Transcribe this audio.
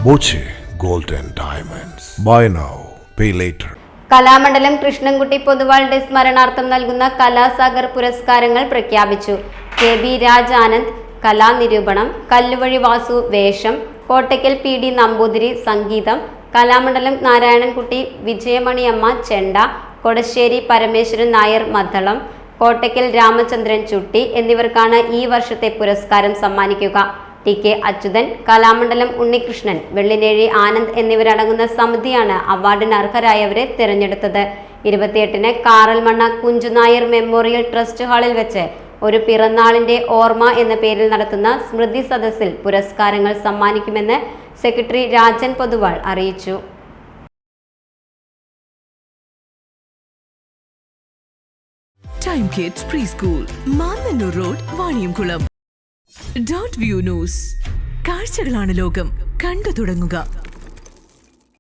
Boche gold and diamonds. Buy now pay later. Kalamandalam Krishnankutty പൊതുവാളുടെ സ്മരണാർത്ഥം നൽകുന്ന കലാസാഗർ പുരസ്കാരങ്ങൾ പ്രഖ്യാപിച്ചു. കെ.ബി. രാജ് ആനന്ദ് കലാനിരൂപണം, കല്ലുവഴി വാസു വേഷം, കോട്ടയ്ക്കൽ പി.ഡി. നമ്പൂതിരി സംഗീതം, കലാമണ്ഡലം നാരായണൻകുട്ടി വിജയമണിയമ്മ ചെണ്ട, കൊടശ്ശേരി പരമേശ്വരൻ നായർ മദ്ദളം, കോട്ടയ്ക്കൽ രാമചന്ദ്രൻ ചുട്ടി എന്നിവർക്കാണ് ഈ വർഷത്തെ പുരസ്കാരം സമ്മാനിക്കുക. ടി.കെ. അച്യുതൻ, കലാമണ്ഡലം ഉണ്ണികൃഷ്ണൻ, വെള്ളിനേഴി ആനന്ദ് എന്നിവരടങ്ങുന്ന സമിതിയാണ് അവാർഡിന് അർഹരായവരെ തിരഞ്ഞെടുത്തത്. 28-ന് കാറൽമണ്ണ കുഞ്ചുനായർ മെമ്മോറിയൽ ട്രസ്റ്റ് ഹാളിൽ വെച്ച് ഒരു പിറന്നാളിന്റെ ഓർമ്മ എന്ന പേരിൽ നടത്തുന്ന സ്മൃതി സദസ്സിൽ പുരസ്കാരങ്ങൾ സമ്മാനിക്കുമെന്ന് സെക്രട്ടറി രാജൻ പൊതുവാൾ അറിയിച്ചു. Time kids pre school, Mannannur road, Vaniyamkulam. .View news. കാഴ്ചകളാണ് ലോകം, കണ്ടു തുടങ്ങുക.